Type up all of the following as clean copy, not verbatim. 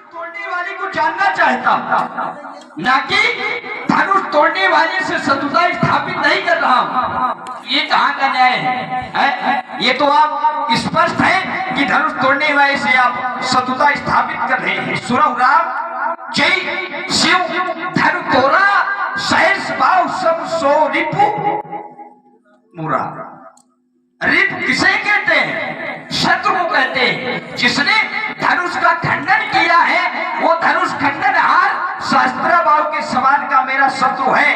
तोड़ने वाले को जानना चाहता हूँ, ना कि धनुष तोड़ने वाले से शत्रुता स्थापित नहीं कर रहा हूँ। ये कहाँ का न्याय है? ये तो आप स्पष्ट है कि धनुष तोड़ने वाले से आप शत्रुता स्थापित कर रहे हैं। सुरहु राम जय शिव धनु तोरा सहस भाव सब सो रिपु मुरा। रिप किसे कहते हैं? शत्रु को कहते हैं। जिसने धनुष का खंडन किया है वो धनुष खंडनहार शास्त्र भाव के समान का मेरा शत्रु है।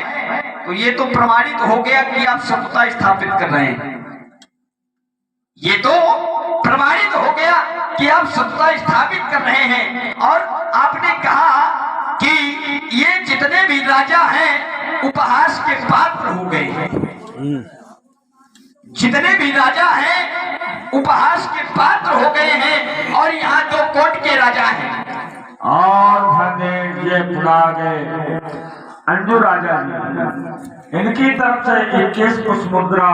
तो ये तो प्रमाणित हो गया कि आप शत्रुता स्थापित कर रहे हैं। ये तो प्रमाणित हो गया कि आप शत्रुता स्थापित कर रहे हैं। और आपने कहा कि ये जितने भी राजा हैं उपहास के पात्र हो गए हैं। जितने भी राजा हैं उपहास के पात्र हो गए हैं। और यहाँ दो कोट के राजा हैं और ये बुला गए अंजू राजा जी। इनकी तरफ से 21 पुष्प मुद्रा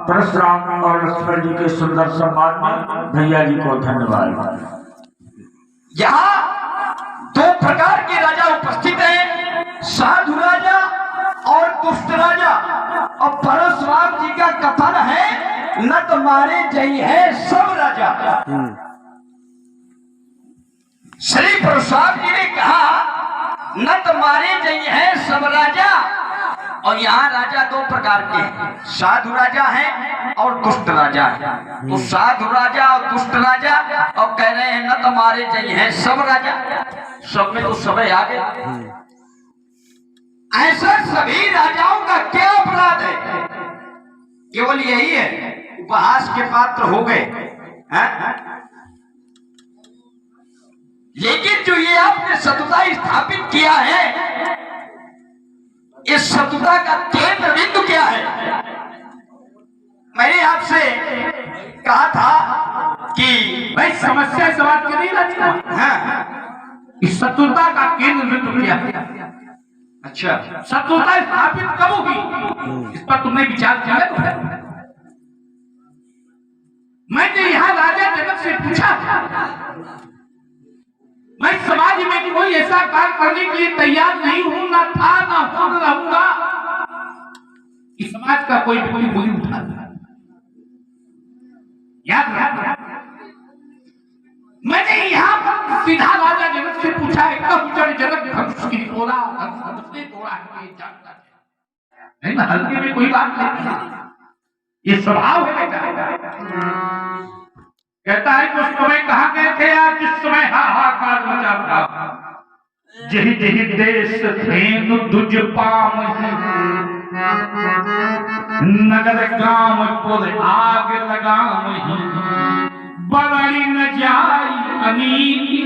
परशुराम और लक्ष्मण जी के सुंदर सम्मान में भैया जी को धन्यवाद। यहाँ दो प्रकार के राजा उपस्थित हैं, साधु राजा और दुष्ट राजा। और परशुराम जी का कथन है न तो मारे जई है सब राजा। श्री परशुराम जी ने कहा न तो मारे जई है सब राजा। और यहाँ राजा दो प्रकार के हैं, साधु राजा है और दुष्ट राजा है। तो साधु राजा और दुष्ट राजा और कह रहे हैं न तो मारे जई है सब राजा। सब में तो सब आ गए। ऐसा सभी राजाओं का क्या अपराध है? केवल यही है उपहास के पात्र हो गए हैं? लेकिन जो ये आपने शत्रुता स्थापित किया है, इस शत्रुता का केंद्र बिंदु क्या है? मैंने आपसे कहा था कि भाई समस्या इस बात की नहीं लगती है इस शत्रुता का केंद्र बिंदु क्या है? अच्छा, शत्रुता स्थापित कब होगी इस पर तुमने विचार किया है? मैंने यहाँ राजा जनक से पूछा, मैं समाज में कोई ऐसा कार्य करने के लिए तैयार नहीं हूं, ना था ना हूं ना रहूंगा कि समाज का कोई कोई बोली उठा। याद मैंने यहाँ पर सीधा राजा जनक से पूछा है कब जनक धनुष की तोड़ा धनुष ने तोड़ा है, ये जानता है नहीं ना, हल्के में कोई बात नहीं, ये स्वभाव है बेटा। कहता है कि उस समय कहाँ गए थे आप जिस समय हाहाकार मचा था, जही जही देश धेनु दुज पाम नगर गांव पुर आग लगाम बरड़ी न जाई अनीति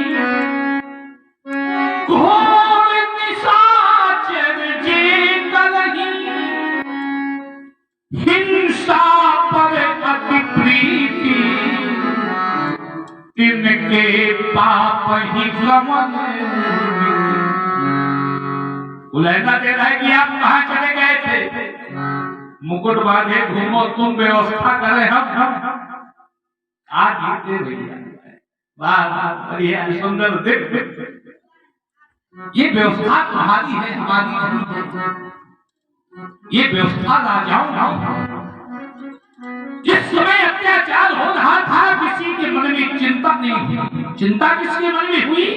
घोर निशाचर जे करही हिंसा पर अति प्रीति तिनके पाप ही गमन। उलहना दे रहा है कि आप कहाँ चले गए थे? मुकुट बांधे घूमो तुम, व्यवस्था करें हम आज जीते भैया। वाह वाह बढ़िया सुंदर देख। ये व्यवस्था तुम्हारी है, हमारी नहीं। ये व्यवस्था राजाओं जिस समय अत्याचार हो रहा था किसी के मन में चिंता नहीं हुई। चिंता किसके मन में हुई?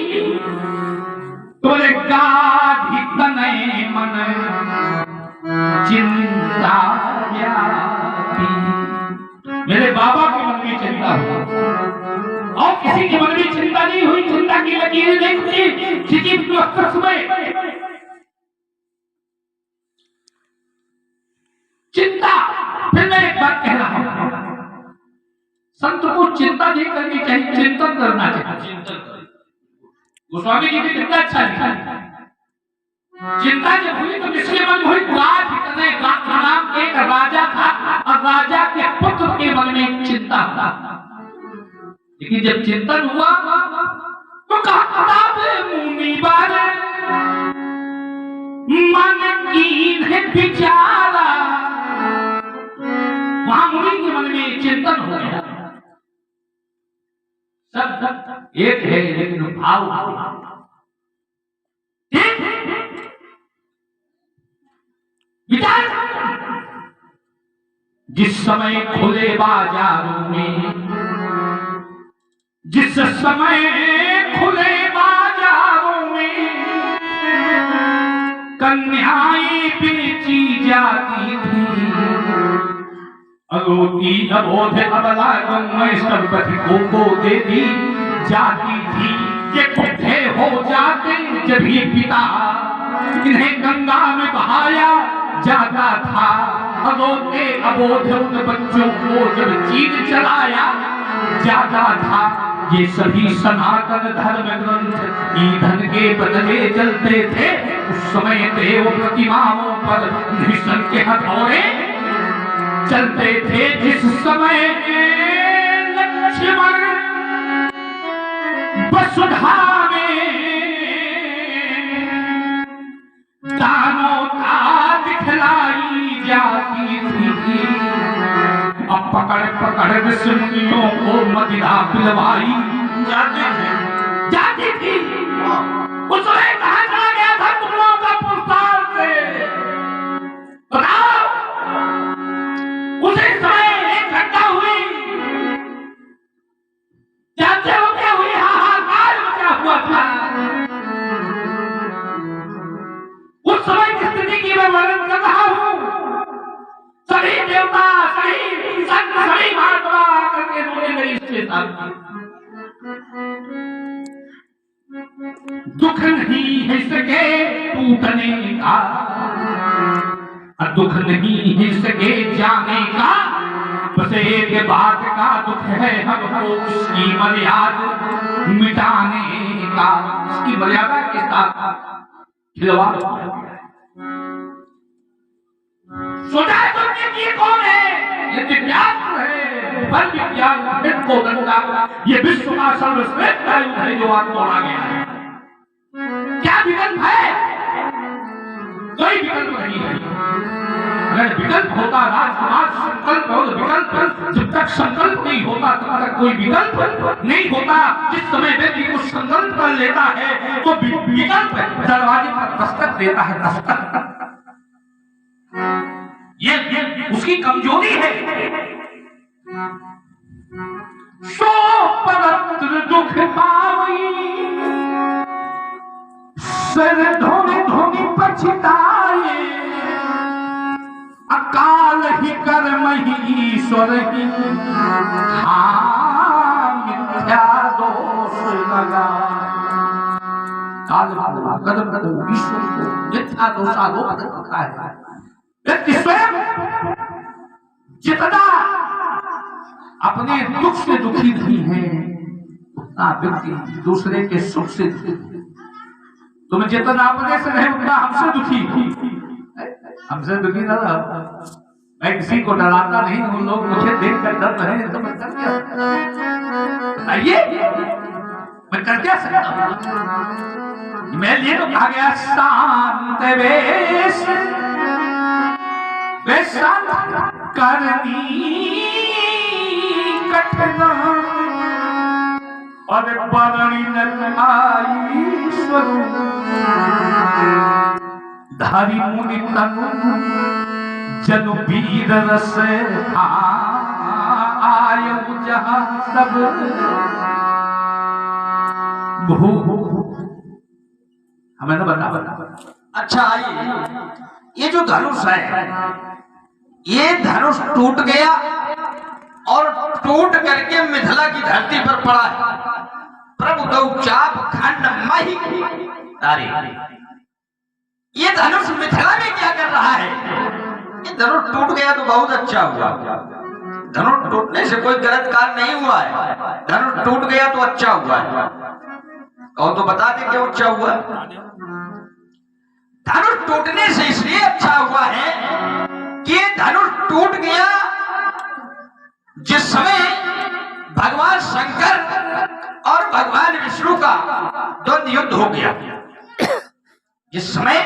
तोरे गाधी तनय मन चिंता मेरे बाबा के मन में चिंता हुई और किसी के मन में चिंता नहीं हुई। चिंता की लकीरें नहीं खुली किसी समय चिंता। फिर मैं एक बात कह रहा हूं, संत को चिंता नहीं करनी चाहिए, चिंतन करना चाहिए। गोस्वामी जी की चिंता अच्छा लिखा। चिंता जब हुई तो किसके मन में हुई? नाम एक राजा था और राजा के पुत्र के मन में चिंता था। लेकिन जब चिंतन हुआ तो कहा मुनि बारे मन की है विचारा। वहां मुनि के मन में चिंतन हो गया। सब एक है लेकिन भाव ठीक विचार। जिस समय खुले बाजारों में, जिस समय खुले बाजारों में कन्याएं बेची जाती थी, अगोती अबोध अबला गंगे सर्वपति को दे दी जाती थी। ये बुढ़े हो जाते जब ये पिता इन्हें गंगा में बहाया जाता था। अगोते अबोध उन बच्चों को जब चीर चलाया जाता था। ये सभी सनातन धर्म ग्रंथ ईंधन के बदले चलते थे। उस समय देव प्रतिमाओं पर भीषण के हथौड़े चलते थे। जिस समय लक्ष्मण वसुधा में दानों का दिखलाई जाती थी, अब पकड़ पकड़ ऋषि मुनियों को मदिरा पिलवाई जाती थी। उस समय कहा चला गया था तुम लोगों का पुरस्कार से? बताओ। उसी समय एक घटना हुई, जानते हो क्या हुई? हाहाकार मचा हुआ था। उस समय की स्थिति की मैं वर्णन कर रहा हूं। सभी देवता, सभी संत, सभी महात्मा आकर के रोने लगे इसके साथ। दुख नहीं है सके टूटने का, दुख नहीं है सके जाने का, बस एक बात का दुख है हमको उसकी मर्यादा मिटाने का। उसकी मर्यादा के साथ खिलवाड़ सोचा है तुमने कि कौन है? ये दिव्यांग है, बल विज्ञान को दंडा, ये विश्व का सर्वश्रेष्ठ आयु है जो आज तोड़ा गया है। क्या विकल्प है? कोई विकल्प नहीं है। अगर विकल्प होता, राजकुमार संकल्प हो, विकल्प जब तक संकल्प नहीं होता तब तक कोई विकल्प नहीं होता। जिस समय व्यक्ति को संकल्प कर लेता है तो विकल्प दरवाजे पर दस्तक देता है। दस्तक ये उसकी कमजोरी है। सो परत्र दुख पावई, सर धोने धोनी पछताए, अकाल ही कर्म ही ईश्वर ही, मिथ्या दोष लगा। काल कदम कदम ईश्वर को मिथ्या दोष आरोप करता है। व्यक्ति स्वयं जितना अपने दुख से दुखी नहीं है उतना व्यक्ति दूसरे के सुख से दुखी। तुम जितना अपने से नहीं उतना हमसे दुखी। हमसे दुखी ना रहो। मैं किसी को डराता नहीं हूँ, लोग मुझे देख कर डर रहे हैं तो मैं कर क्या बताइए, मैं कर क्या सकता हूँ? मैं लिए तो कहा गया शांत वेश करनी कठिन और बरणी ईश्वर धारी मुनि तनु जनु वीर रस आयु जहां सब भू। हमें तो बता। अच्छा, ये जो धनुष है, ये धनुष टूट गया और टूट करके मिथिला की धरती पर पड़ा है। प्रभु दो चाप खंड मही तारी। ये धनुष मिथिला में क्या कर रहा है? ये धनुष टूट गया तो बहुत अच्छा हुआ। धनुष टूटने से कोई गलत काम नहीं हुआ है। धनुष टूट गया तो अच्छा हुआ है। और तो बता दे क्यों अच्छा हुआ। धनुष टूटने से इसलिए अच्छा हुआ है कि धनुष टूट गया जिस समय भगवान शंकर और भगवान विष्णु का द्वंद युद्ध हो गया। जिस समय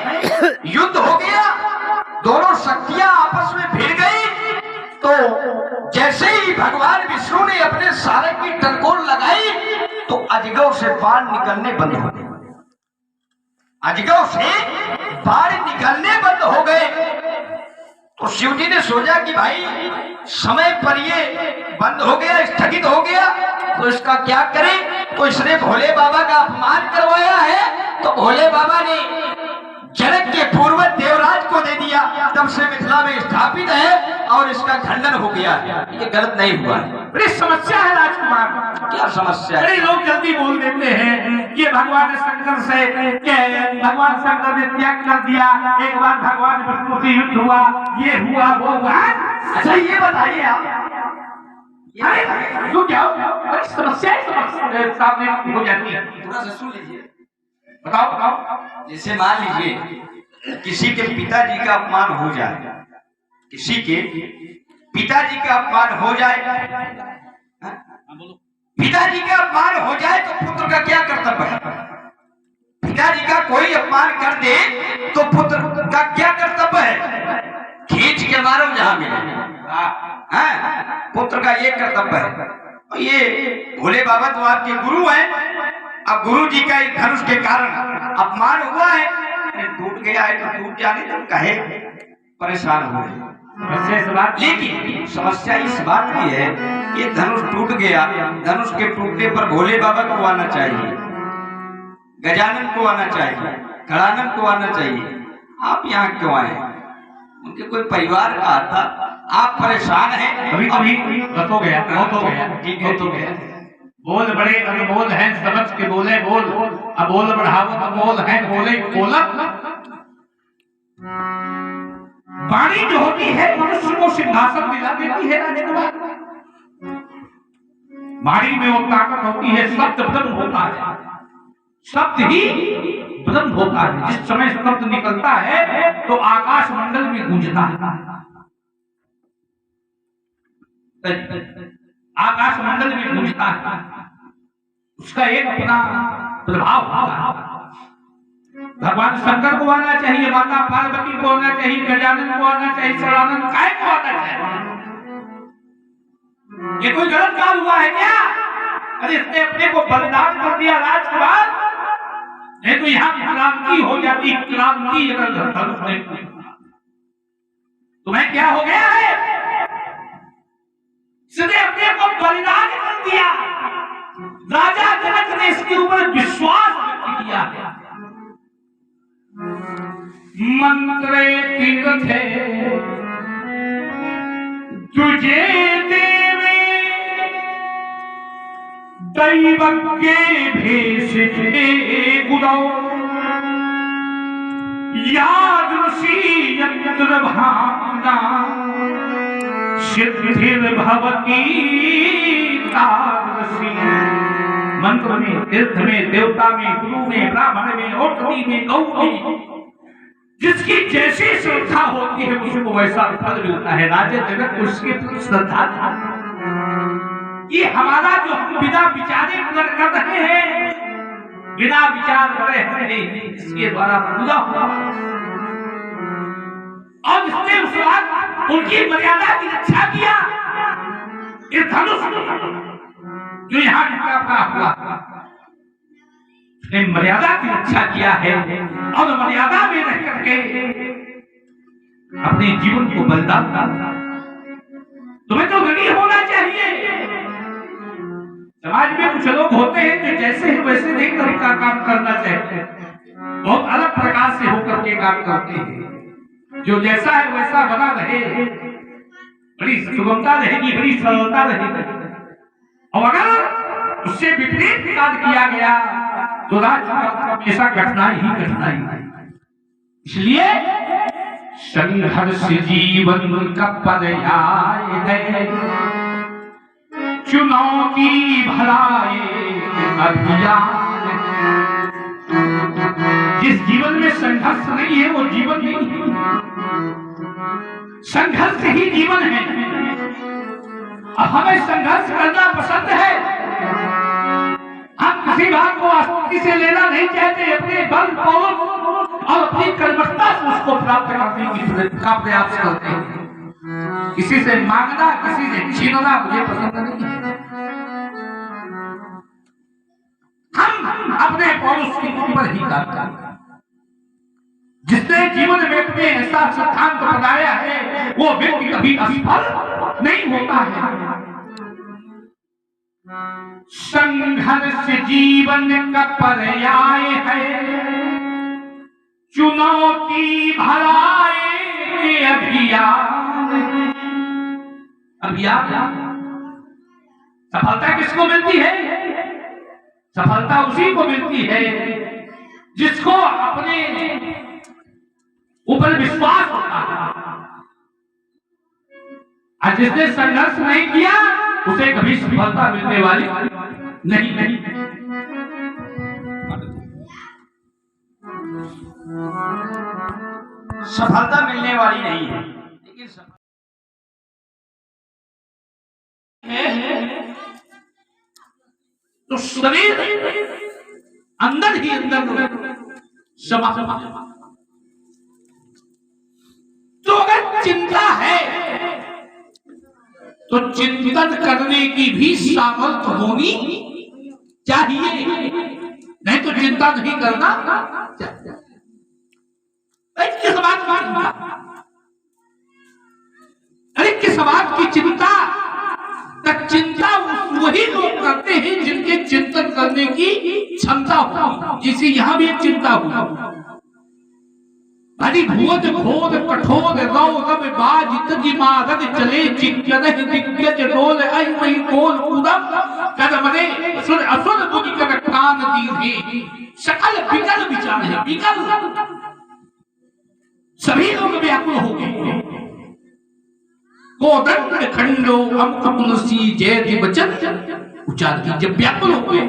युद्ध हो गया, दोनों शक्तियां आपस में भिड़ गई, तो जैसे ही भगवान विष्णु ने अपने सारे की टनकोर लगाई तो अजगर से बाण निकलने बंद हो गए। अजगर से बाण निकलने बंद हो गए। तो शिव जी ने सोचा कि भाई समय पर ये बंद हो गया, स्थगित हो गया, तो इसका क्या करें। तो इसने भोले बाबा का अपमान करवाया है। तो भोले बाबा ने जनक के पूर्व देवराज को दे दिया। तब से मिथिला में स्थापित है और इसका खंडन हो गया। ये गलत नहीं हुआ है। बड़ी समस्या है राजकुमार। क्या समस्या है? बड़े लोग जल्दी बोल देते हैं कि भगवान शंकर से भगवान शंकर ने त्याग कर दिया, एक बार भगवान विष्णु से युद्ध हुआ, ये हुआ वो हुआ। अच्छा ये बताइए आप, तो क्या बड़ी समस्या सामने हो जाती है। थोड़ा सा सुन लीजिए। बताओ बताओ। जैसे मान लीजिए किसी के पिताजी का अपमान हो जाए, किसी के पिताजी का अपमान हो जाए, पिताजी का अपमान हो जाए तो पुत्र का क्या कर्तव्य है? पिताजी का कोई अपमान कर दे तो पुत्र का क्या कर्तव्य है? खींच के मारो जहां मिले। पुत्र का ये कर्तव्य है। ये भोले बाबा तो आपके गुरु हैं। अब गुरु जी का इस धनुष के कारण अपमान हुआ है, टूट गया है तो टूट जाने दो, कहे परेशान हुए। लेकिन समस्या इस बात की है, ये धनुष टूट गया, धनुष के टूटने पर भोले बाबा को आना चाहिए, गजानन को आना चाहिए, खड़ानन को आना चाहिए। आप यहाँ क्यों आए? उनके कोई परिवार का आता, आप परेशान हैं। कभी कभी हो गया, बहुत हो गया, ठीक है, तो गया। बोल बड़े अनमोल हैं, समझ के बोले बोल, अब बोल बढ़ावत अमोल है, बोले बोलत। वाणी जो होती है मनुष्य को सिंहासन दिला देती है राजकुमार। वाणी में वो ताकत होती है, शब्द ब्रह्म होता है, शब्द ही ब्रह्म होता है। जिस समय शब्द निकलता है तो आकाश मंडल में गूंजता है, आकाश मंडल में गूंजता है, उसका एक अपना प्रभाव होता है। भगवान शंकर को आना चाहिए, माता पार्वती को आना चाहिए, गजानन को आना चाहिए, सदानंद काय को आना चाहिए। ये कोई गलत काम हुआ है क्या? अरे इसने अपने को बलिदान कर दिया राजकुमार, नहीं तो यहाँ क्रांति हो जाती। क्रांति अगर धनुष नहीं, तुम्हें क्या हो गया है? इसने अपने को बलिदान कर दिया। राजा जनक ने इसके ऊपर विश्वास किया। मंत्रे तीर्थे तुझे देवे, दैवज्ञे भेषजे गुणौ, यादृशी यत्र भावना सिद्धिर्भवती तादृशी। मंत्र में, तीर्थ में, देवता में, गुरु में, ब्राह्मण में, औषधि में, गौ में, जिसकी जैसी श्रद्धा होती है उसको वैसा फल मिलता है। राजा जनक उसके प्रति श्रद्धा था। ये हमारा जो हम बिना विचारे कर रहे हैं, बिना विचार करे हैं, इसके द्वारा पूरा हुआ। और इसने उस बात उनकी मर्यादा की रक्षा किया। ये धनुष जो यहाँ का हुआ, उसने मर्यादा की रक्षा किया है और मर्यादा में रह करके अपने जीवन को बलिदान डाला। तुम्हें तो ऋणी होना चाहिए। समाज में कुछ लोग होते हैं जो जैसे है वैसे नहीं तरीका काम करना चाहते, बहुत अलग प्रकार से होकर के काम करते हैं। जो जैसा है वैसा बना रहे, बड़ी सुगमता रहेगी, बड़ी सरलता रहेगी। और अगर उससे विपरीत कार्य किया गया तो हमेशा घटना ही घटना ही। इसलिए संघर्ष जीवन का पर्याय है, चुनौती भराए अभियान। जिस जीवन में संघर्ष नहीं है वो जीवन नहीं है, संघर्ष ही जीवन है। अब हमें संघर्ष करना पसंद है। हम किसी बात को आसक्ति से लेना नहीं चाहते, अपने बल पौरुष और अपनी कर्मठता से उसको प्राप्त करने का प्रयास करते हैं। किसी से मांगना, किसी से छीनना मुझे पसंद नहीं है। हम अपने पौरुष की ऊपर ही काम करते हैं। जिसने जीवन में अपने ऐसा सिद्धांत बनाया है वो व्यक्ति कभी असफल नहीं होता है। संघर्ष जीवन का पर्याय है, चुनौती भरा अभियान। सफलता किसको मिलती है? सफलता उसी को मिलती है जिसको अपने ऊपर विश्वास होता है। और जिसने संघर्ष नहीं किया उसे कभी सफलता मिलने वाली नहीं। सफलता मिलने वाली नहीं है, लेकिन तो शरीर अंदर ही अंदर समा। तो अगर चिंता है तो चिंतन करने की भी सामर्थ्य होनी चाहिए, नहीं तो चिंता नहीं करना चाहिए। किस बात की? अरे किस बात की चिंता? चिंता वही लोग करते हैं जिनके चिंतन करने की क्षमता हो। जिसे यहां भी एक चिंता हुई, भरी भूत घोर कठोर रौरव बाज तजी मारद चले चिक्करह दिग्गज डोल आई मई कोल कूदम करमरे सुर असुर बुझ कर कान दीधे सकल विकल विचार है। विकल सभी लोग व्याकुल हो गए। कोदंड खंडो अमुक तुलसी जय वचन उच्चार की जब व्याकुल हो गए,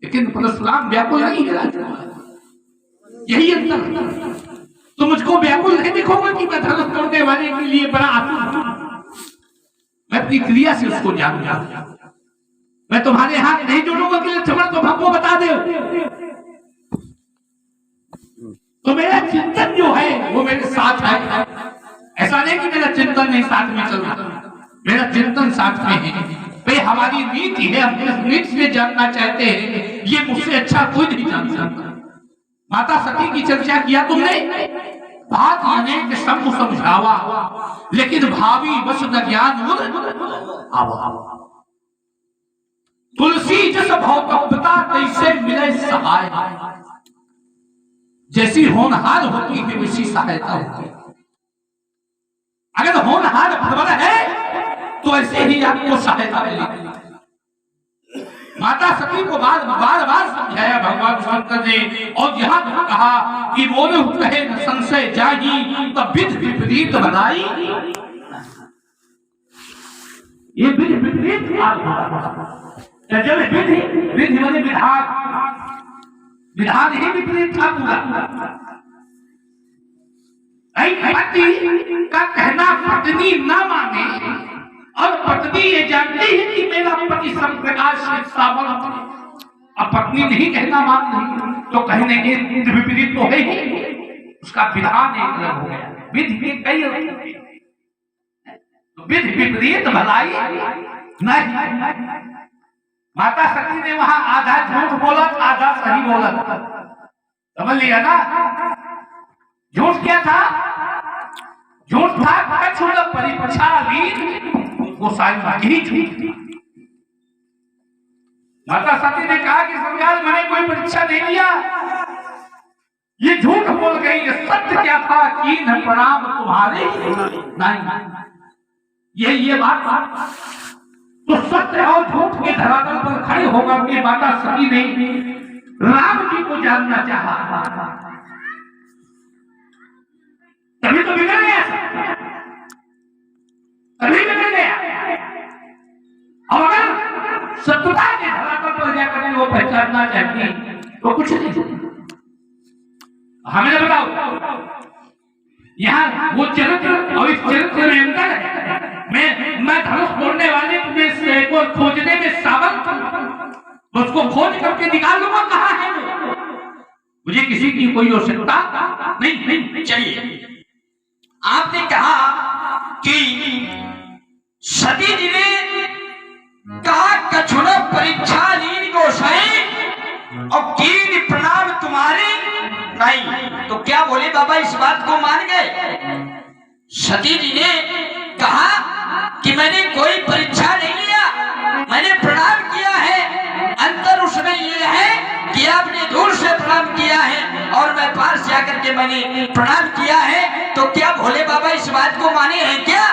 लेकिन परशुराम व्याकुल नहीं है। यही अंतर। तो मुझको व्याकुल नहीं दिखोगे कि मैं धनुष तोड़ने वाले के लिए बड़ा आतुर हूं। मैं अपनी क्रिया से उसको जानूंगा। मैं तुम्हारे हाथ नहीं जोड़ूंगा कि लक्ष्मण तुम हमको बता दे। तो मेरा चिंतन जो है वो मेरे साथ है। ऐसा नहीं कि मेरा चिंतन नहीं साथ में चल रहा, मेरा चिंतन साथ में है। भाई हमारी नीति है, हम इस नीति से जानना चाहते हैं, ये मुझसे अच्छा कोई नहीं जान सकता। माता सती की चर्चा किया तुमने, बात यानी कि सब समझावा, लेकिन भावी बस न ज्ञान तुलसी जस भौतव्यता कैसे मिले सहाय। जैसी होनहार होती है वैसी सहायता होती है। अगर होनहार भरभरा है तो ऐसे ही आपको सहायता मिलेगी। माता सती को बार बार समझाया भगवान शंकर ने, और यहाँ कहा कि मोरे कहे न संशय जागी तब विध विपरीत बनाई। ये विध विपरीत जब विधि माने विधान ही विपरीत था पूरा। पति का कहना पत्नी न माने, और पत्नी ये जानती है कि मेरा पति सब प्रकार से सावधान है, अब पत्नी नहीं कहना मान रही तो कहने के विपरीत तो है ही। उसका विधान एक अलग हो गया, विधि में कई तो विधि विपरीत भलाई नहीं। माता सती ने वहां आधा झूठ बोला, आधा सही बोला। समझ लिया ना? झूठ क्या था? झूठ था कछुड़ परिपछाली गोसाई ही झूठ थी। माता सती ने कहा कि समझाल मैंने कोई परीक्षा नहीं लिया, ये झूठ बोल गई। ये सत्य क्या था कि न प्रणाम तुम्हारे नहीं। ये बात तो सत्य और झूठ के धरातल पर खड़े होकर के माता सती ने राम जी को जानना चाहा, तभी तो बिगड़ गया, तभी बिगड़ गया। और अगर सत्यता के धरातल पर जाकर वो पहचानना चाहती तो कुछ नहीं। हमें बताओ यहाँ वो चरित्र और इस चरित्र में अंतर है। मैं धनुष तोड़ने वाले को खोजने में सावध, उसको खोज करके निकाल लूंगा कहाँ है वो। मुझे किसी की कोई आवश्यकता नहीं चाहिए। आपने कहा कि सती जी ने कहा कछुन परीक्षा लीन को सही और कीन प्रणाम तुम्हारे नहीं। तो क्या बोले बाबा इस बात को मान गए? सती जी ने कहा कि मैंने कोई परीक्षा नहीं लिया, मैंने प्रणाम किया है। अंतर उसमें ये है कि आपने दूर से प्रणाम किया है और मैं पास जाकर के मैंने प्रणाम किया है। तो क्या भोले बाबा इस बात को माने हैं? क्या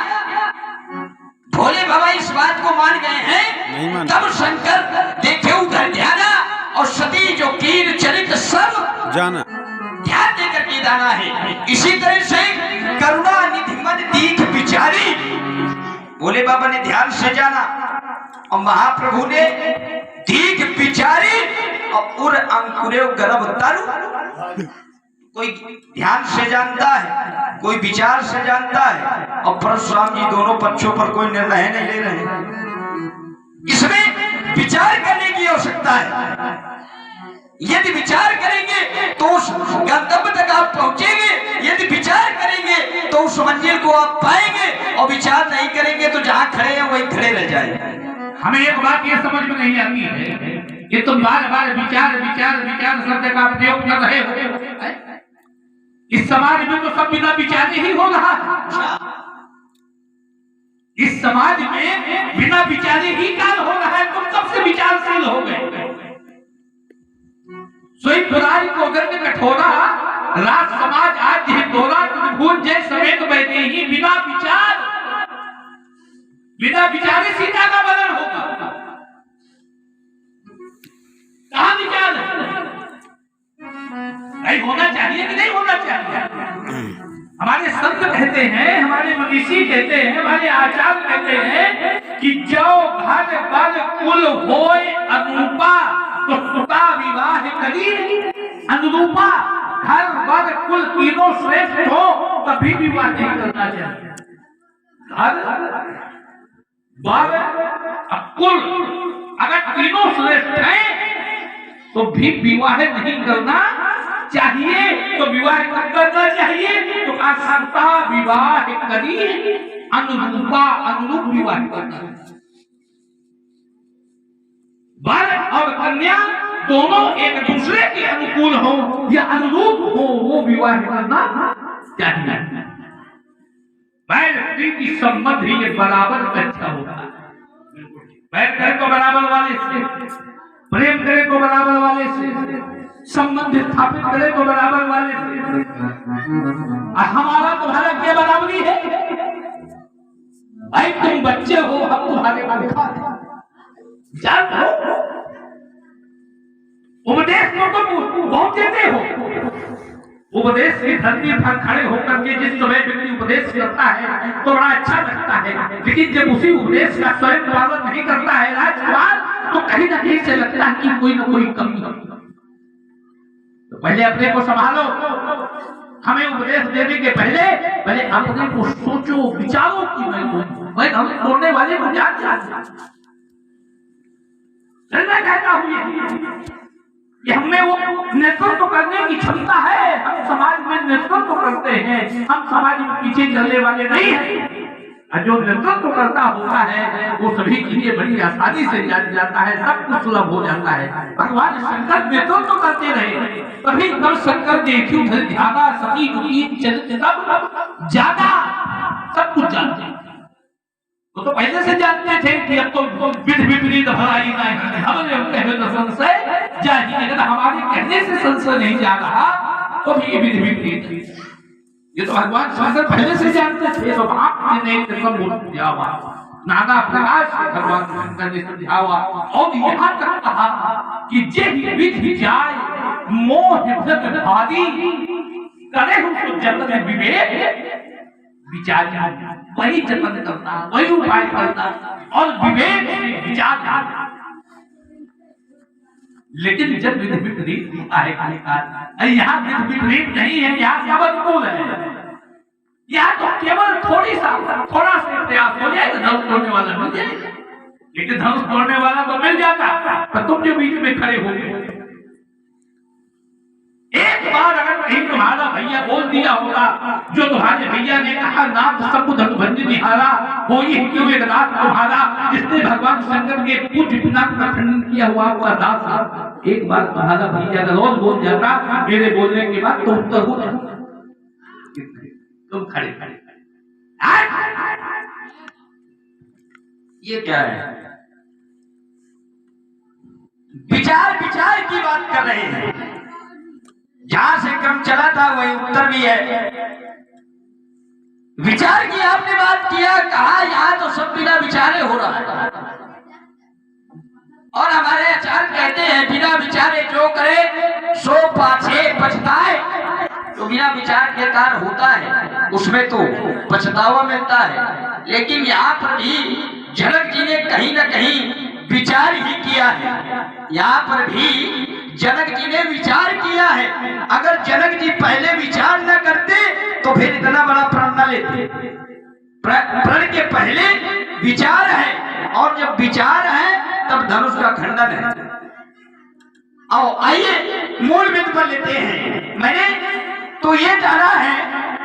भोले बाबा इस बात को मान गए हैं? तब शंकर देखे उधर ध्याना और सती जो कीर चरित सब जाना ध्यान देकर के दाना है। इसी तरह से करुणा निधि मन दीख बिचारी भोले बाबा ने ध्यान से जाना और महाप्रभु ने दीख बिचारी और उर अंकुरे गर्भ तरु। कोई ध्यान से जानता है, कोई विचार से जानता है और परशुराम जी दोनों पक्षों पर कोई निर्णय नहीं ले रहे हैं। इसमें विचार करने की आवश्यकता है। यदि विचार करेंगे तो उस गंतव्य तक आप पहुंचेंगे, यदि विचार करेंगे तो उस मंजिल को आप पाएंगे और विचार नहीं करेंगे तो जहां खड़े हैं वहीं खड़े रह जाएंगे। हमें एक बात ये समझ में नहीं आती है कि तुम बार बार विचार विचार विचार शब्द का प्रयोग कर रहे हो। इस समाज में तो सब बिना विचारे ही हो रहा है। इस समाज में बिना विचारे ही काल हो रहा है। तुम कब से विचारशील हो गए? सोई पुरारी को गर्ग कठोरा राज समाज आज ही तोरा त्रिभुवन जय समेत बैठे ही बिना विचारे सीता का बदन होगा। कहां विचार नहीं होना चाहिए कि नहीं होना चाहिए? हमारे संत कहते हैं, हमारे मनीषी कहते हैं, हमारे आचार्य कहते हैं कि जो घर बर कुल होए अनुरूपा तो सुता विवाह करी। अनुरूपा घर बर कुल तीनों श्रेष्ठ हो तभी विवाह नहीं करना चाहिए। घर बर कुल अगर तीनों श्रेष्ठ हैं तो भी विवाह नहीं करना चाहिए। तो विवाह कब करना चाहिए? तो असंता विवाह करी अनुरूपा अनुरूप विवाह करना। वर और कन्या दोनों एक दूसरे के अनुकूल हो या अनुरूप हो वो विवाह करना चाहिए। बैल प्रीति संबंध ही ये बराबर अच्छा होता है। बैल करे तो बराबर वाले से, प्रेम करे तो बराबर वाले से, संबंध स्थापित करे तो बराबर वाले से। हमारा तुम्हारा क्या बराबरी है? भाई तुम बच्चे हो, हम तुम्हारे पुरखा हैं। उपदेश तो तुम बहुत देते हो। उपदेश की धरती पर खड़े होकर के जिस समय व्यक्ति उपदेश करता है तो बड़ा अच्छा लगता है, लेकिन जब उसी उपदेश का स्वयं पालन नहीं करता है राजकुमार तो कहीं ना कहीं से लगता है कि कोई ना कोई कमी है। तो पहले अपने को संभालो। हमें उपदेश देने के पहले अपने को सोचो, विचारो कि मैं हम तोड़ने वाले को क्या मैं कहता हूँ कि हमें वो नेतृत्व करने की क्षमता है। हम समाज में नेतृत्व करते हैं, हम समाज में पीछे चलने वाले नहीं हैं। जो नेतृत्व करता होता है वो सभी के लिए बड़ी आसानी से जान जाता है, सब कुछ सुलभ हो जाता है। भगवान शंकर नेतृत्व करते रहे तभी तब शंकर देखियो ध्याना सती तब ज्यादा सब कुछ जानते हैं। तो पहले से जानते थे कि अब तो विधि विपरीत भलाई नहीं, हमने कहे तो संशय जाहिए, अगर हमारे कहने से संशय नहीं जा रहा तो भी विधि विपरीत। ये तो भगवान शंकर पहले से जानते थे। तो आपने समझावा नाना प्रकाश से भगवान शंकर ने समझावा और यहाँ तक कहा कि जे विधि जाए मोह जग भारी करे उसको जगत विवेक विचार वही जतन करना, वही उपाय करना और विवेक से विचार। लेकिन जब विधि विपरीत आएगा, यहाँ विधि विपरीत नहीं है, यहाँ सब अनुकूल है। यहाँ तो केवल थोड़ा सा प्रयास हो जाएगा, धनुष तोड़ने वाला मिल जाएगा। लेकिन धनुष तोड़ने वाला तो मिल जाता तो तुम जो बीच में खड़े हो गए। एक बार अगर कहीं तुम्हारा भैया बोल दिया होगा जो तुम्हारे भैया ने कहा, नाथ सब धनुभंज निहारा हो ही क्यों एक नाथ तुम्हारा, जिसने भगवान शंकर के पूज्य पिता का खंडन किया हुआ आपका दास। एक बार तुम्हारा भैया अगर रोज बोल जाता मेरे बोलने के बाद, तो उत्तर हो जाता। तुम खड़े खड़े ये क्या है? विचार विचार की बात कर रहे हैं। जहां से क्रम चला था वही उत्तर भी है। विचार की आपने बात किया, कहा यहां तो सब बिना विचारे हो रहा है। और हमारे आचार्य कहते हैं बिना विचारे जो करे सो पाछे पछताए। तो बिना विचार के कार्य होता है, उसमें तो पछतावा मिलता है। लेकिन यहाँ पर भी जनक जी ने कहीं न कहीं विचार ही किया है। यहाँ पर भी जनक जी ने विचार किया है। अगर जनक जी पहले विचार न करते तो फिर इतना बड़ा प्रण न लेते। प्रण के पहले विचार है, और जब विचार है तब धनुष का खंडन है। आओ आइए मूल बिंदु पर लेते हैं। मैंने तो ये जाना है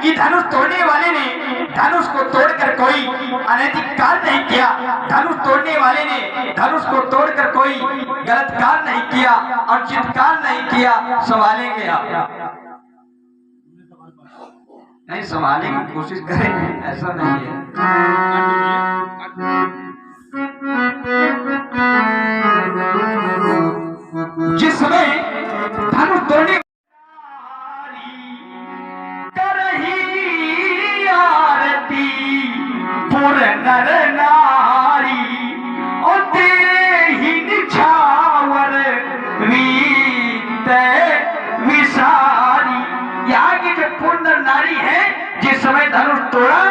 कि धनुष तोड़ने वाले ने धनुष को तोड़कर कोई अनैतिक कार्य नहीं किया। धनुष तोड़ने वाले ने धनुष को तोड़कर कोई गलत कार्य नहीं किया, अनुचित कार्य नहीं किया। संभालेंगे आप? नहीं संभालने की कोशिश करें, ऐसा नहीं है। जिस समय धनुष तोड़ने नर नारी और देहि निछावर वीत विसारी। यहाँ की जो पूर्ण नारी है, जिस समय धनुष तोड़ा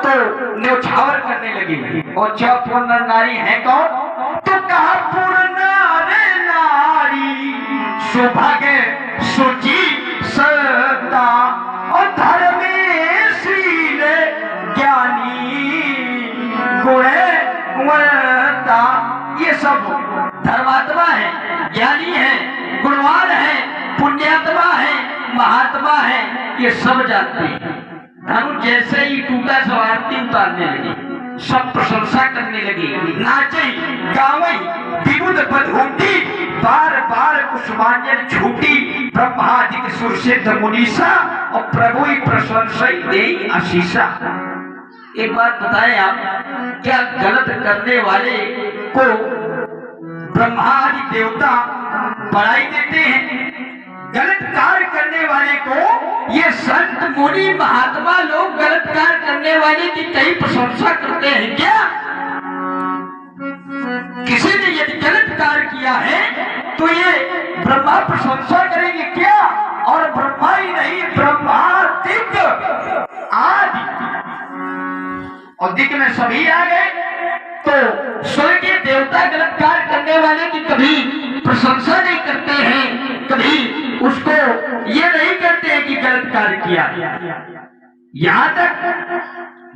तो न्यौछावर करने लगी। और जब पूर्ण नारी है कौन? तो कहा पूर्ण नारी सुभाग्य सुचि सता और धर्मेशील ज्ञानी गुणवंता। ये सब धर्मात्मा है, ज्ञानी है, गुणवान है, पुण्यात्मा है, महात्मा है, ये सब जानते हैं। धनुष जैसे ही टूटा सब आरती उतारने लगी, सब प्रशंसा करने लगी। नाचे गावई विबुध बधूटी बार बार कुसुमांजन झूठी। ब्रह्मादिक सुरसिद्ध मुनीसा और प्रभु ही प्रशंसा दे आशीषा। एक बात बताएं आप, क्या गलत करने वाले को ब्रह्मादि देवता बड़ाई देते हैं? गलत कार्य करने वाले को ये संत मुनि महात्मा लोग गलत कार्य करने वाले की कई प्रशंसा करते हैं क्या? किसी ने यदि गलत कार्य किया है तो ये ब्रह्मा प्रशंसा करेंगे क्या? और ब्रह्मा ही नहीं, ब्रह्मादिक आदि और दिक में सभी आ गए। तो स्वर्गीय देवता गलत कार्य करने वाले की कभी प्रशंसा नहीं करते हैं, कभी उसको ये नहीं करते हैं कि गलत कार्य किया। यहाँ तक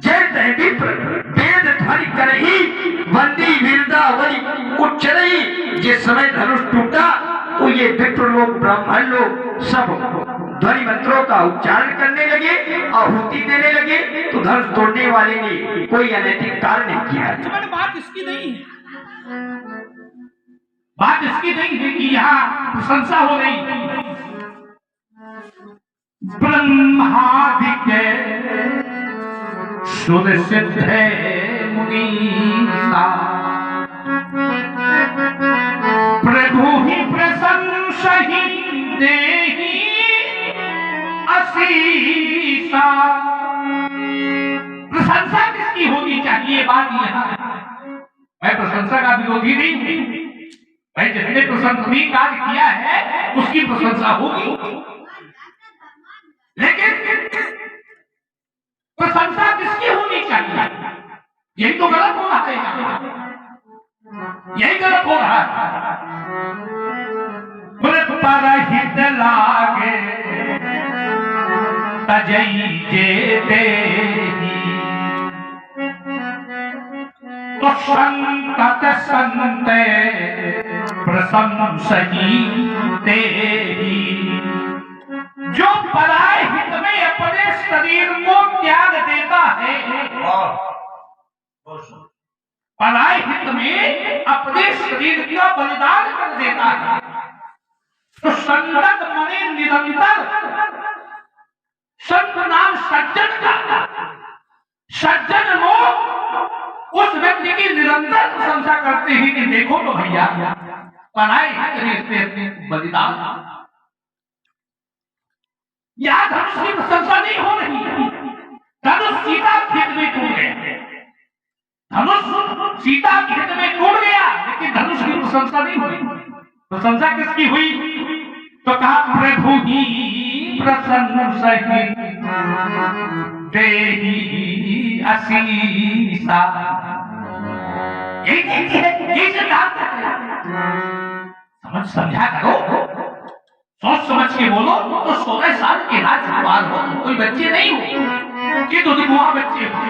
जय दैवी वेद ध्वनि करही वंदी वीरदावली उच्चरही। जिस समय धनुष टूटा तो ये विप्र लोग, ब्राह्मण लोग सब ध्वनि मंत्रों का उच्चारण करने लगे, आहुति देने लगे। तो धनुष तोड़ने वाले ने कोई अनैतिक कार्य नहीं किया। बात इसकी नहीं है, बात इसकी नहीं है कि यहाँ प्रशंसा हो रही। ब्रह्मादिक सुर सिद्ध मुनीसा प्रभु ही प्रशंसा ही देहि आशीषा। प्रशंसा किसकी होनी चाहिए? बात यहाँ है। मैं प्रशंसा का विरोधी नहीं हूं। मैं जिसने प्रशंसनीय कार्य किया है उसकी प्रशंसा होगी, लेकिन प्रशंसा किसकी होनी चाहिए? यही तो गलत हो रहा है, यही गलत हो रहा है। परहित लागे तजई जेते तो संतत संते प्रशंसही तेहि। जो पराये हित में अपने शरीर को त्याग देता है, पराये हित में अपने शरीर का बलिदान कर देता है, तो संगत मने निरंतर संत नाम सज्जन का, सज्जन लोग उस व्यक्ति की निरंतर प्रशंसा करते हैं कि देखो तो भैया पराये हित में इसने बलिदान। यह धनुष की प्रशंसा नहीं हो रही, धनुष सीता के हित में टूट गया, धनुष सीता के हित में टूट गया, लेकिन धनुष की प्रशंसा नहीं हुई। प्रशंसा किसकी हुई? तो कहा प्रभु ही प्रसन्न सही देहि असीसा। यही सिद्धांत है। समझा करो, सोच समझ के बोलो। तो 16 साल के राजकुमार हो, कोई बच्चे नहीं हो कि तो दुआ बच्चे हो।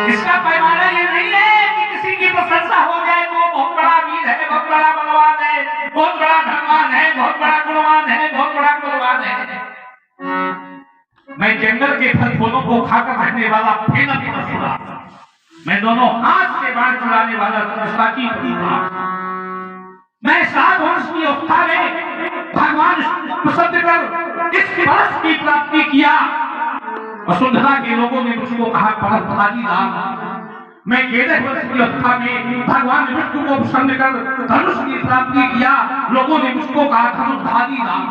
इसका पैमाना ये नहीं है कि किसी की प्रशंसा हो जाए तो बहुत बड़ा वीर है, बहुत बड़ा बलवान है, बहुत बड़ा धनवान है, बहुत बड़ा गुणवान है, बहुत बड़ा गुणवान है। मैं जंगल के फल फूलों को खाकर रहने वाला फेना पशुरा, मैं दोनों हाथ से बाढ़ चलाने वाला साकी पशुरा, मैं 7 वर्ष की अवस्था में भगवान प्रसन्न कर इस वर्ष की प्राप्ति किया। वसुंधरा के लोगों ने मुझको कहा परमात्मा राम, मैं 11 वर्ष की अवस्था में भगवान विष्णु को प्रसन्न कर धनुष की प्राप्ति किया। लोगों ने मुझको कहा धनुषधारी राम,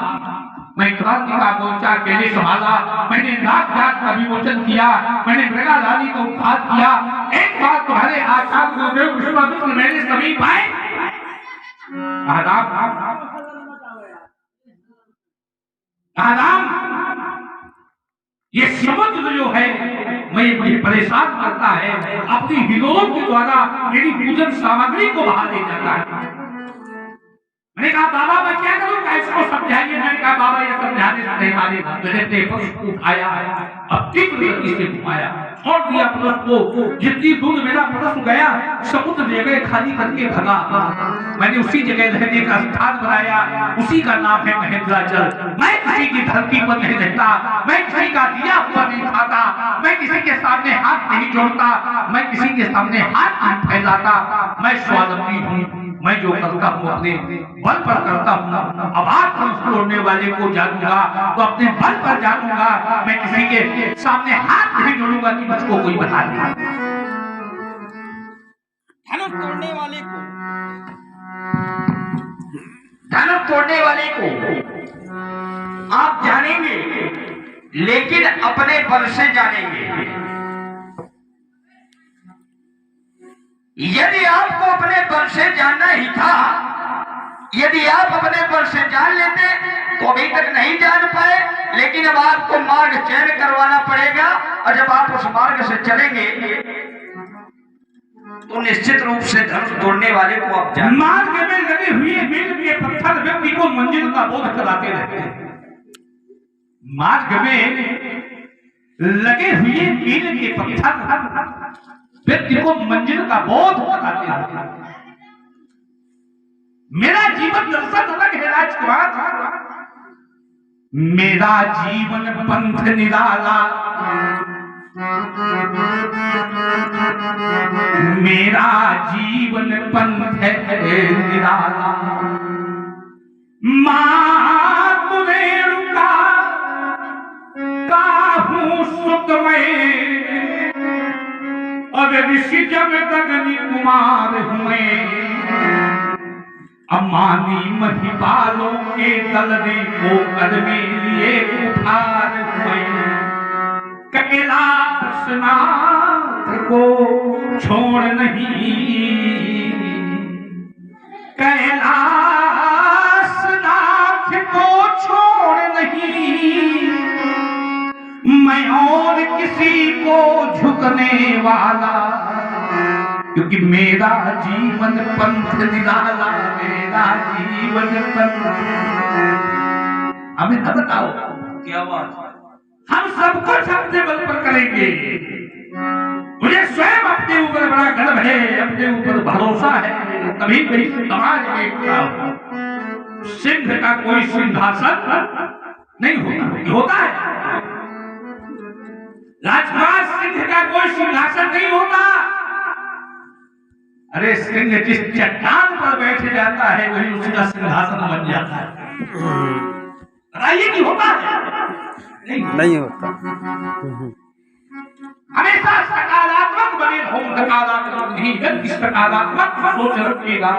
मैं क्रांति का मोर्चा अकेले संभाला, मैंने नाग जात का विमोचन किया, मैंने मृगा रानी को उद्धार किया। एक बार तुम्हारे आचार्य गुरुदेव विश्वामित्र मेरे समीप आए, ये समुद्र जो है मुझे परेशान करता है, अपनी हिलों के द्वारा मेरी पूजन सामग्री को बहा ले जाता है। मैंने कहा बाबा मैं क्या करूं, इसको समझाइए। मैंने कहा बाबा ये समझाने से नहीं मानेगा। मैंने पशु को उठाया, अब तीव्र गति से घुमाया, छोड़ दिया पशु को। जितनी दूर मेरा पशु गया समुद्र जगह खाली करके भगा। मैंने उसी जगह रहने का स्थान बनाया, उसी का नाम है महेंद्राचल। मैं किसी की धरती पर नहीं रहता, मैं किसी का दिया हुआ नहीं खाता, मैं किसी के सामने हाथ नहीं जोड़ता, मैं किसी के सामने हाथ नहीं फैलाता। मैं स्वावलंबी हूँ, मैं जो करता हूँ अपने बल पर करता हूँ। अब आप तोड़ने वाले को जानूंगा तो अपने बल पर जानूंगा, मैं किसी के सामने हाथ नहीं जोड़ूंगा कि मुझको कोई बता दे। धनुष तोड़ने वाले को, धनुष तोड़ने वाले को आप जानेंगे, लेकिन अपने बल से जानेंगे। यदि आपको अपने बल से जानना ही था, यदि आप अपने बल से जान लेते तो अभी तक नहीं जान पाए, लेकिन अब आपको मार्ग चयन करवाना पड़ेगा। और जब आप उस मार्ग से चलेंगे तो निश्चित रूप से धनुष तोड़ने वाले को आप जान। मार्ग में लगे हुए मील के पत्थर व्यक्ति को मंजिल का बोध कराते रहते हैं। मार्ग में लगे हुए मील के पत्थर व्यक्ति को मंजिल का बोध कराते हैं। मेरा जीवन दर्शन अलग है राजकुमार, मेरा जीवन पंथ निराला, मेरा जीवन पंथ है निराला। माँ तुम्हें रुका काहू सुत में, और ऋषि जब तगनी कुमार हुए। अमानी महिपालों के दलने को कर में लिए उठार हुए। कैलाश नाथ को छोड़ नहीं, कैलाश नाथ को छोड़ नहीं, मैं और किसी को झुकने वाला, क्योंकि मेरा जीवन पंथ निराला, मेरा जीवन पंथ। हमें न बताओ क्या बात, हम सब कुछ अपने बल पर करेंगे। मुझे स्वयं अपने ऊपर बड़ा गर्व है, अपने ऊपर भरोसा है। कभी कभी समाज में खड़ा हूं, सिंह का कोई सिंहासन नहीं होता। होता है राजकुमार, सिंह का कोई सिंहासन नहीं होता। अरे सिंह जिस चट्टान पर बैठ जाता है वही उसका सिंहासन बन जाता है। बताइए कि होता है? नहीं होता। हमेशा सकारात्मक बने रहो, नकारात्मक नहीं। जब सकारात्मक सोच रखिएगा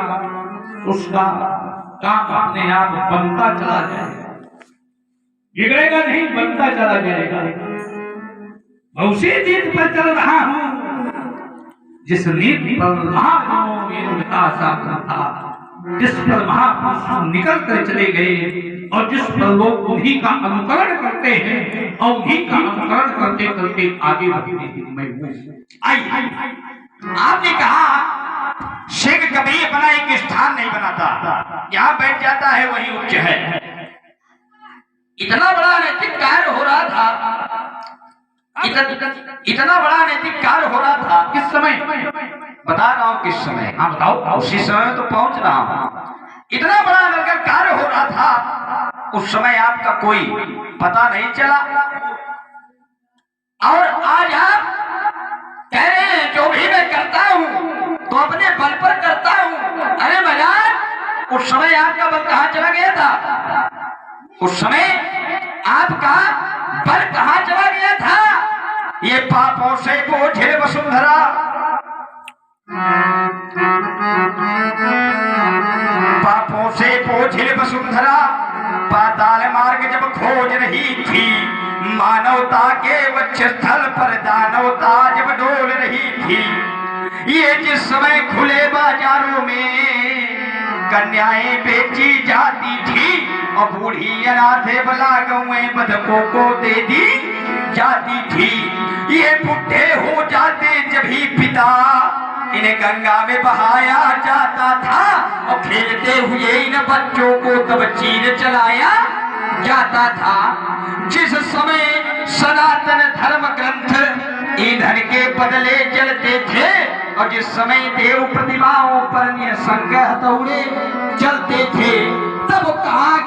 उसका काम अपने आप बनता चला जाएगा, बिगड़ेगा नहीं, बनता चला जाएगा। मैं उसी नीति पर चल रहा हूं जिस नीति पर महाजनों में उनका साधना था, जिस पर महापुरुष निकल कर चले गए और जिस पर लोग उन्हीं का अनुकरण करते हैं और उन्हीं का अनुकरण करते करते आगे बढ़ने में हूं। आई आपने कहा सिंह कभी अपना एक स्थान नहीं बनाता, यहाँ बैठ जाता है वही उच्च है। इतना बड़ा नैतिक कार्य हो रहा था, इतना बड़ा नैतिक कार्य हो रहा था। किस समय बता रहा हूँ, किस समय? हाँ बताओ। उसी समय तो पहुंच रहा हूँ। इतना बड़ा अगर कार्य हो रहा था उस समय आपका कोई पता नहीं चला, और आज आप कह रहे हैं जो भी मैं करता हूँ तो अपने बल पर करता हूँ। अरे महाराज, उस समय आपका बल कहाँ चला गया था? उस समय आपका बल कहाँ चला गया था? ये पापों से बोझिल वसुंधरा, पापों से बोझिल वसुंधरा पाताल मार्ग जब खोज रही थी, मानवता के वक्षस्थल पर दानवता जब डोल रही थी। ये जिस समय खुले बाजारों में कन्याएं बेची जाती थी और बूढ़ी अनाथे बला गौएं बधकों को दे दी जाती थी। ये बुढ़े हो जाते जब ही पिता इन्हें गंगा में बहाया जाता था और खेलते हुए इन बच्चों को तब चीर चलाया जाता था। जिस समय सनातन धर्म ग्रंथ ईंधन के बदले जलते थे और जिस समय देव प्रतिमाओं पर निसंग हथौड़े चलते थे, तब कहा